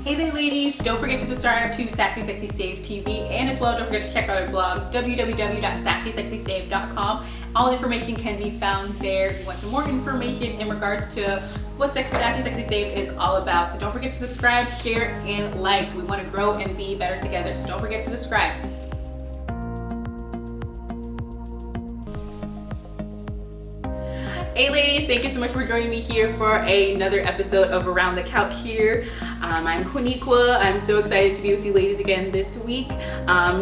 Hey there ladies, don't forget to subscribe to Sassy Sexy Save TV, and as well don't forget to check out our blog www.sassysexysave.com. All information can be found there if you want some more information in regards to what Sassy Sexy Save is all about. So don't forget to subscribe, share, and like. We want to grow and be better together, so don't forget to subscribe. Hey ladies, thank you so much for joining me here for another episode of Around the Couch here. I'm Quiniqua. I'm so excited to be with you ladies again this week.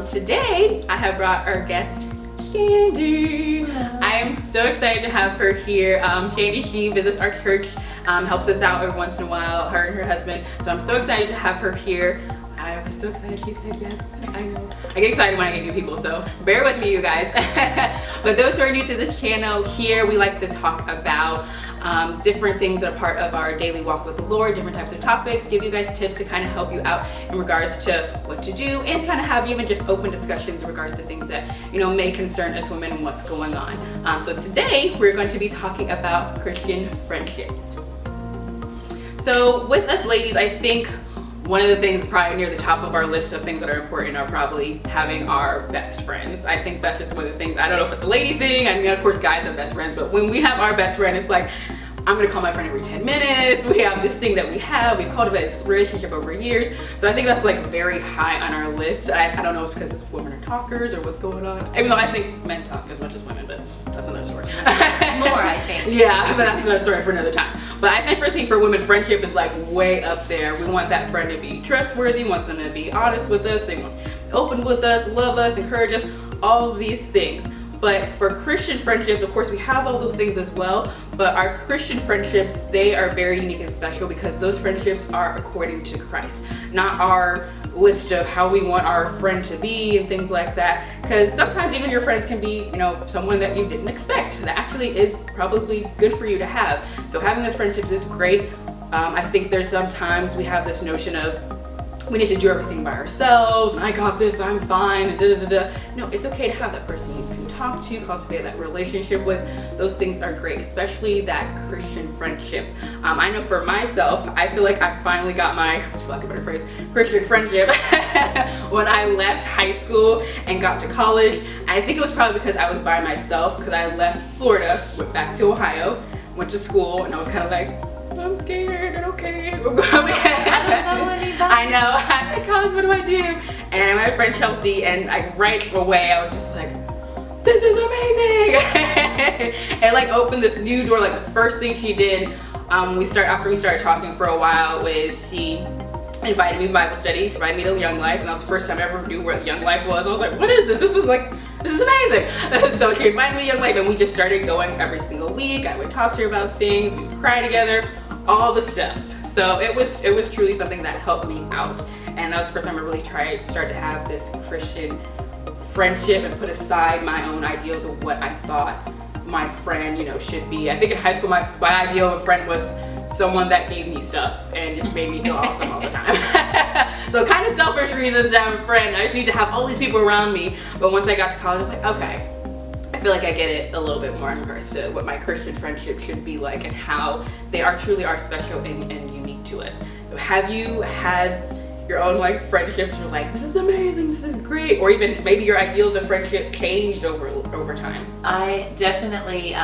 Today, I have brought our guest, Shandie. I am so excited to have her here. Shandie, she visits our church, helps us out every once in a while, her and her husband. So I'm so excited to have her here. I was so excited she said yes. I know. I get excited when I get new people, so bear with me, you guys. But those who are new to this channel, here we like to talk about different things that are part of our daily walk with the Lord, different types of topics, give you guys tips to kind of help you out in regards to what to do, and kind of have even just open discussions in regards to things that, you know, may concern us women and what's going on. So today we're going to be talking about Christian friendships. So with us ladies, I think one of the things probably near the top of our list of things that are important are probably having our best friends. I think that's just one of the things. I don't know if it's a lady thing. I mean, of course, guys have best friends, but when we have our best friend, it's like, I'm gonna call my friend every 10 minutes. We have this thing that we've cultivated this relationship over years. So I think that's like very high on our list. I don't know if it's because it's women are talkers or what's going on. Even though I think men talk as much as women, but that's another story. More, I think. Yeah, but that's another story for another time. But I think for women, friendship is like way up there. We want that friend to be trustworthy, want them to be honest with us, they want to be open with us, love us, encourage us, all of these things. But for Christian friendships, of course, we have all those things as well, but our Christian friendships, they are very unique and special because those friendships are according to Christ, not our list of how we want our friend to be and things like that. Because sometimes even your friends can be, you know, someone that you didn't expect that actually is probably good for you to have. So having those friendships is great. I think there's sometimes we have this notion of we need to do everything by ourselves, and I got this, I'm fine, and da-da-da-da. No, it's okay to have that person you can talk to, cultivate that relationship with. Those things are great, especially that Christian friendship. I know for myself, I feel like I finally got my, for lack of a better phrase, Christian friendship when I left high school and got to college. I think it was probably because I was by myself, because I left Florida, went back to Ohio, went to school, and I was kind of like, I'm scared and okay. I don't know anybody. I know, I'm in college, what do I do? And my friend Chelsea, and right away I was just like, this is amazing. And like opened this new door. Like the first thing she did, after we started talking for a while, was she invited me to Bible study. She invited me to Young Life, and that was the first time I ever knew what Young Life was. I was like, what is this? This is amazing. So she invited me to Young Life, and we just started going every single week. I would talk to her about things, we would cry together, all the stuff. So it was truly something that helped me out. And that was the first time I really started to have this Christian friendship and put aside my own ideals of what I thought my friend, you know, should be. I think in high school, my ideal of a friend was someone that gave me stuff and just made me feel awesome all the time. So kind of selfish reasons to have a friend. I just need to have all these people around me. But once I got to college, I was like, okay, I feel like I get it a little bit more in regards to what my Christian friendship should be like and how they truly are special and unique to us. So have you had your own like friendships where like, this is amazing, this is great, or even maybe your ideals of friendship changed over time? I definitely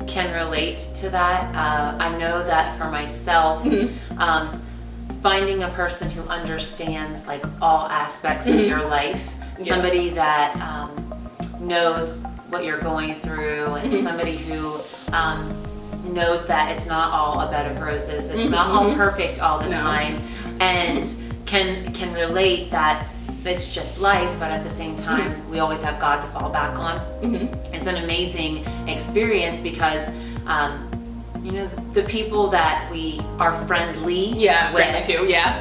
can relate to that. I know that for myself, finding a person who understands like all aspects of your life, somebody that knows what you're going through, and somebody who knows that it's not all a bed of roses, it's not all perfect all the time, and can relate that it's just life, but at the same time we always have God to fall back on. It's an amazing experience because you know, the people that we are friendly with,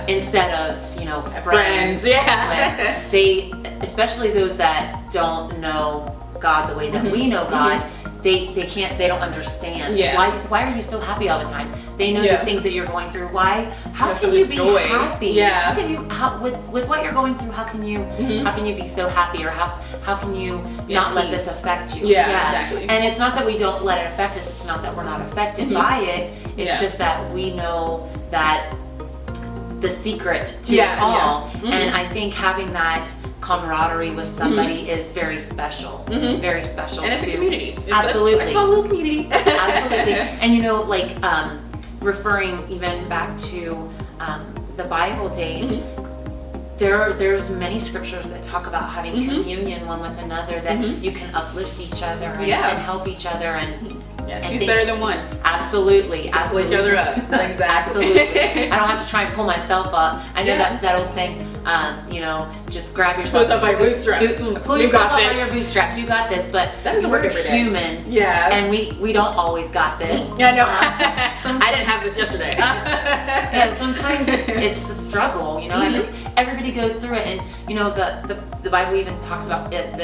instead of, you know, friends with, they, especially those that don't know God the way that we know God, they don't understand. Why are you so happy all the time? They know the things that you're going through. How can you be happy? How can you, with what you're going through, how can you be so happy, or how can you not let this affect you? Exactly. And it's not that we don't let it affect us, it's not that we're not affected by it, it's just that we know that the secret to Yeah, it all. yeah. Mm-hmm. And I think having that camaraderie with somebody is very special. Very special. And it's a community. It's Absolutely. a small little community. Absolutely. And you know, like referring even back to the Bible days, there's many scriptures that talk about having communion one with another, that you can uplift each other and help each other, and two's better than one. Absolutely. Pull each other up. Exactly. Absolutely. I don't have to try and pull myself up. I know that old saying, you know, just grab yourself up by bootstraps. Pull yourself up by your bootstraps. You got this. But that doesn't work we're every day. Human. Yeah. And we don't always got this. Yeah, no. I didn't have this yesterday. Yeah, sometimes it's the struggle, you know. Everybody goes through it, and you know the Bible even talks about it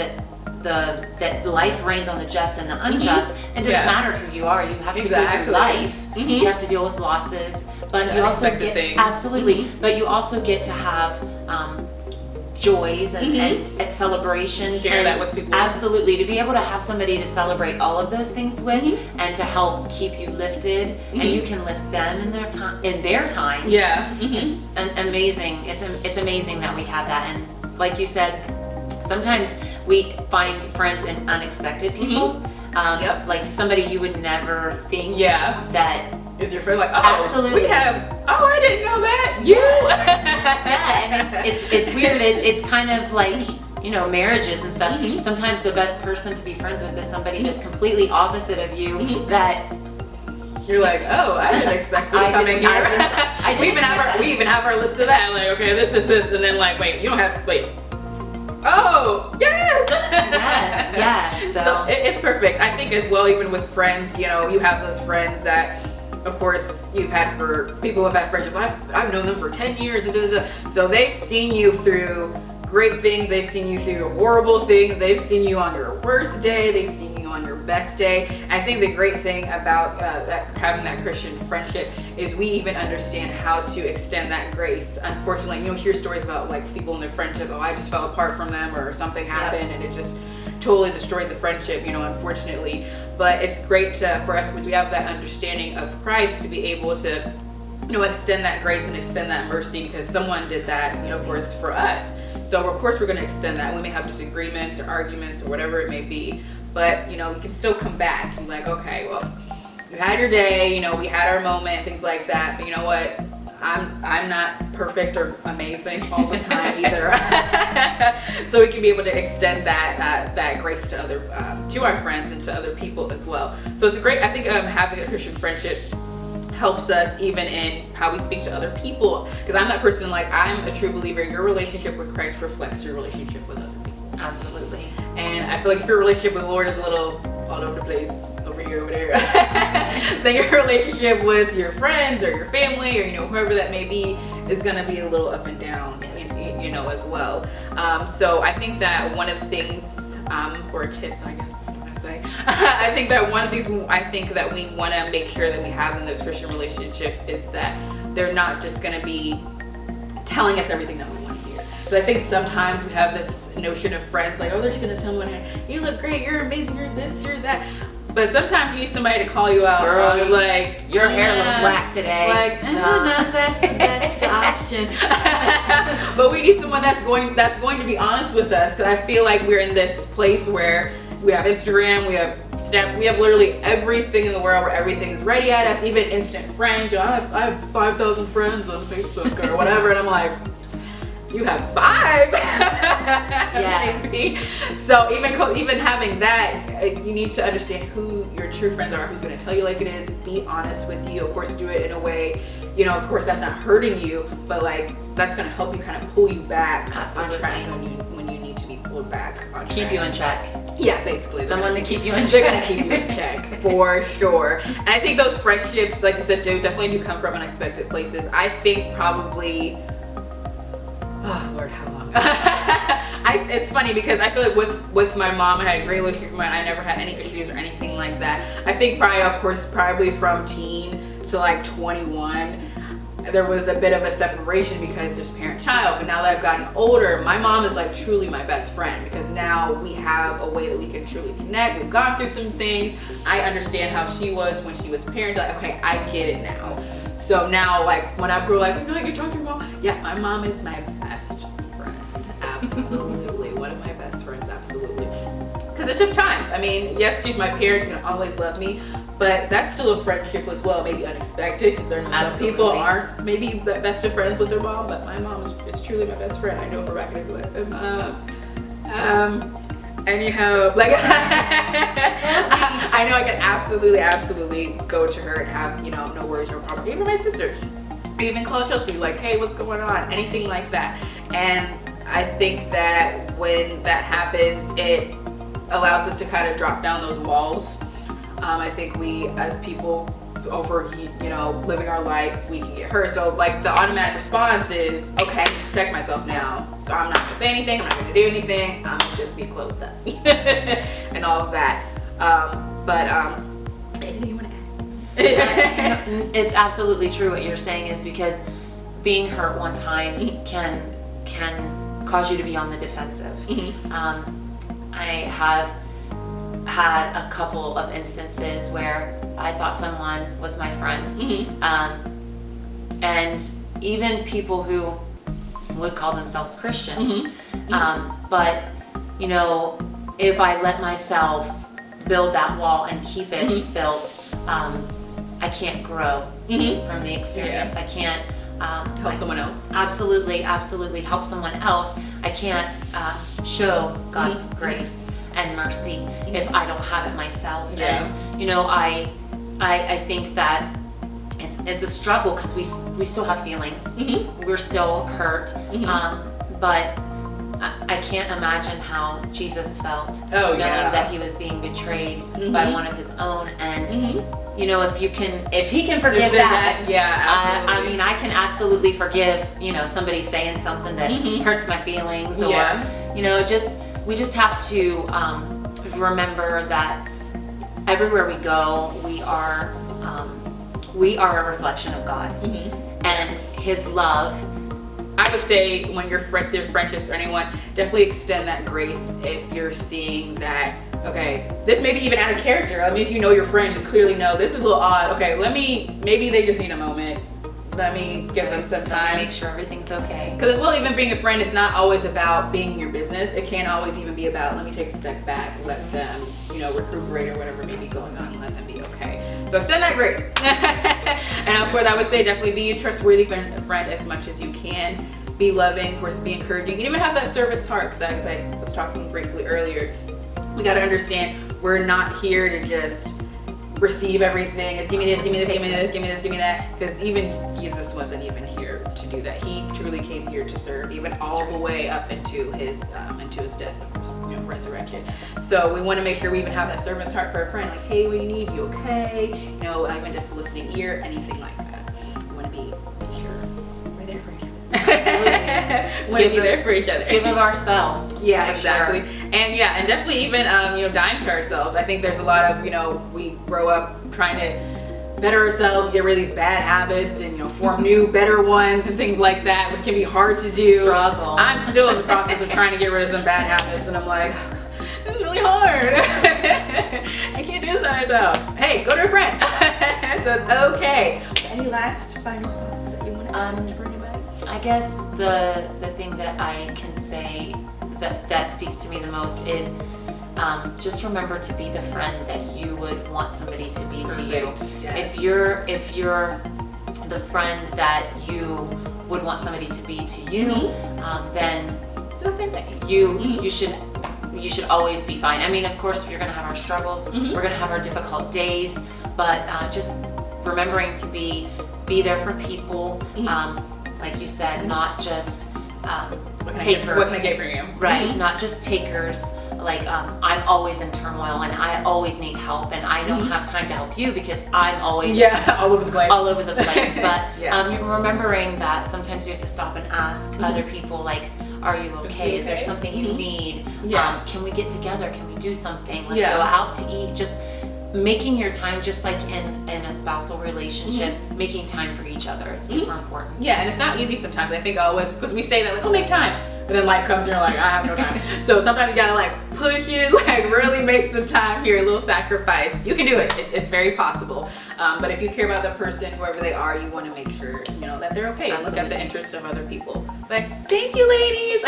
that life reigns on the just and the unjust. It doesn't matter who you are. You have to go through life. You have to deal with losses, but you also get things. Absolutely. But you also get to have joys and celebrations. Share that with people. Absolutely, to be able to have somebody to celebrate all of those things with, and to help keep you lifted, and you can lift them in their time. Yeah. It's amazing. It's amazing that we have that, and like you said, sometimes we find friends in unexpected people. Like somebody you would never think that is your friend. Like, oh, absolutely. We have. Oh, I didn't know that. You. Yeah, and it's weird. It's kind of like, you know, marriages and stuff. Sometimes the best person to be friends with is somebody that's completely opposite of you. That you're like, oh, I didn't expect you to come in here. We even have our list of that. Like, okay, this, and then like, wait, you don't have. Wait. Oh, yes! Yes. So it's perfect. I think as well, even with friends, you know, you have those friends that, of course, you've had for people who have had friendships. I've known them for 10 years, and so they've seen you through great things. They've seen you through horrible things. They've seen you on your worst day. They've seen you on your best day. I think the great thing about having that Christian friendship is we even understand how to extend that grace. Unfortunately, you'll hear stories about like people in their friendship, oh, I just fell apart from them, or something happened and it just totally destroyed the friendship, you know, unfortunately. But it's great for us, because we have that understanding of Christ, to be able to, you know, extend that grace and extend that mercy, because someone did that, you know, of course, for us. So of course we're going to extend that. We may have disagreements or arguments or whatever it may be, but you know, we can still come back and be like, okay, well, you had your day, you know, we had our moment, things like that, but you know what? I'm not perfect or amazing all the time either. So we can be able to extend that grace to other to our friends and to other people as well. So it's great. I think having a Christian friendship helps us even in how we speak to other people, because I'm that person, like, I'm a true believer, your relationship with Christ reflects your relationship with other people. Absolutely. And I feel like if your relationship with the Lord is a little all over the place, over here, over there, then your relationship with your friends or your family, or you know, whoever that may be, is going to be a little up and down, you know, as well. So I think that one of the things, or tips, I guess, I think that one of these, I think that we want to make sure that we have in those Christian relationships is that they're not just going to be telling us everything that we want to hear. But I think sometimes we have this notion of friends, like, oh, they're just going to tell me, you look great, you're amazing, you're this, you're that. But sometimes you need somebody to call you out. Girl, like, your hair looks whack today. Like, no, that's the best option. But we need someone that's going to be honest with us, because I feel like we're in this place where we have Instagram, we have Snap, we have literally everything in the world where everything's ready at us, even instant friends. You know, I have 5,000 friends on Facebook or whatever, and I'm like, you have 5? Yeah. Maybe. So even having that, you need to understand who your true friends are, who's going to tell you like it is, be honest with you. Of course, do it in a way, you know, of course that's not hurting you, but like that's going to help you kind of pull you back on track when you need to be pulled back on track. Keep you in check. Yeah, basically. Someone to keep you in check. They're going to keep you in check, for sure. And I think those friendships, like I said, definitely do come from unexpected places. I think probably, oh Lord, how long? It's funny because I feel like with my mom, I had a great relationship with mine. I never had any issues or anything like that. I think probably from teen to like 21, there was a bit of a separation because there's parent-child. But now that I've gotten older, my mom is like truly my best friend, because now we have a way that we can truly connect. We've gone through some things. I understand how she was when she was parent. Like, okay, I get it now. So now, like, when I grow, like, you talk to your mom. Yeah, my mom is my best friend. Absolutely. One of my best friends, absolutely. Because it took time. I mean, yes, she's my parent. She's going to always love me. But that's still a friendship as well. Maybe unexpected, because there are some people aren't maybe the best of friends with their mom. But my mom is truly my best friend. I know for a fact. I'd be like, anyhow, like, I know I can absolutely go to her and have, you know, no worries, no problem. Even my sister, even call Chelsea, like, hey, what's going on? Anything like that. And I think that when that happens, it allows us to kind of drop down those walls. I think we, as people, overheat, you know, living our life, we can get hurt. So like the automatic response is, okay, protect myself now. So I'm not gonna say anything, I'm not gonna do anything, I'm gonna just be closed up and all of that. Anything you wanna add? It's absolutely true what you're saying, is because being hurt one time can cause you to be on the defensive. I have had a couple of instances where I thought someone was my friend, and even people who would call themselves Christians, but you know, if I let myself build that wall and keep it built, I can't grow from the experience. I can't help someone else. Absolutely help someone else. I can't show God's grace and mercy if I don't have it myself. And you know, I think that it's a struggle, because we still have feelings. We're still hurt, but I can't imagine how Jesus felt knowing that he was being betrayed by one of his own. And you know, if he can forgive that, absolutely. I mean, I can absolutely forgive, you know, somebody saying something that hurts my feelings, or you know, we just have to remember that everywhere we go, we are a reflection of God, and his love. I would say when you're through friendships or anyone, definitely extend that grace if you're seeing that, okay, this may be even out of character. I mean, if you know your friend, you clearly know this is a little odd. Okay, maybe they just need a moment. Let me give them some time. Make sure everything's okay. Because as well, even being a friend, it's not always about being in your business. It can't always even be about, let me take a step back, let them, you know, recuperate or whatever may be going on, and let them be okay. So extend that grace. And of course, I would say definitely be a trustworthy friend as much as you can. Be loving, of course, be encouraging. And even have that servant's heart, because as I was talking briefly earlier, we got to understand we're not here to just receive everything. Give me this, give me this, give me this, give me this, give me that. Because even Jesus wasn't even here to do that. He truly came here to serve, even all the way up into his death, of course, you know, resurrection. So we want to make sure we even have that servant's heart for a friend. Like, hey, what do you need? You okay? You know, even just a listening ear, anything like that. We want to be sure we're there for each other. Absolutely. Want to be there for each other. Give of ourselves. Yeah, exactly. Sure. And definitely even you know, dying to ourselves. I think there's a lot of, you know, we grow up trying to better ourselves, get rid of these bad habits, and you know, form new, better ones and things like that, which can be hard to do. Struggle. I'm still in the process of trying to get rid of some bad habits, and I'm like, this is really hard. I can't do this on myself. Hey, go to a friend. So it's okay. Any last final thoughts that you want to add for anybody? I guess the thing that I can say that speaks to me the most is just remember to be the friend that you would want somebody to be to you. Yes. If you're the friend that you would want somebody to be to you, then do the same thing. You should always be fine. I mean, of course, we're gonna have our struggles, we're gonna have our difficult days, but just remembering to be there for people. Like you said, not just takers. What can I get for you? Right, not just takers. Like I'm always in turmoil and I always need help, and I don't have time to help you because I'm always all over the place. All over the place. But remembering that sometimes you have to stop and ask other people, like, are you okay? Is there something you need? Can we get together? Can we do something? Let's go out to eat. Just making your time, just like in a spousal relationship, making time for each other. It's super important. Yeah, and it's not easy sometimes. I think always, because we say that, like, oh, make time. But then life comes and you're like, I have no time. So sometimes you gotta like push it, like really make some time here, a little sacrifice. You can do it. It's very possible. But if you care about the person, whoever they are, you want to make sure that they're okay and look at the interests of other people. But thank you, ladies,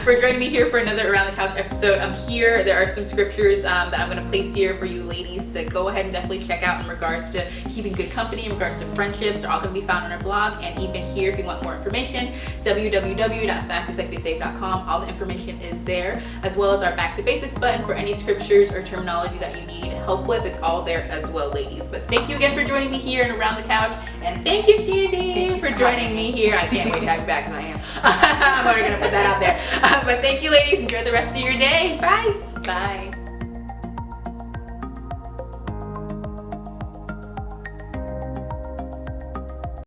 for joining me here for another Around the Couch episode. I'm here. There are some scriptures that I'm going to place here for you ladies to go ahead and definitely check out in regards to keeping good company, in regards to friendships. They're all going to be found on our blog, and even here if you want more information, www.sassysexysafe.com. All the information is there, as well as our Back to Basics button for any scriptures or terminology that you need help with. It's all there as well, ladies. But thank you again for joining me here and Around the Couch, and thank you, Shandie, for joining me here. I can't wait to have you back, because I am. I'm already gonna put that out there. But thank you, ladies. Enjoy the rest of your day. Bye. Bye.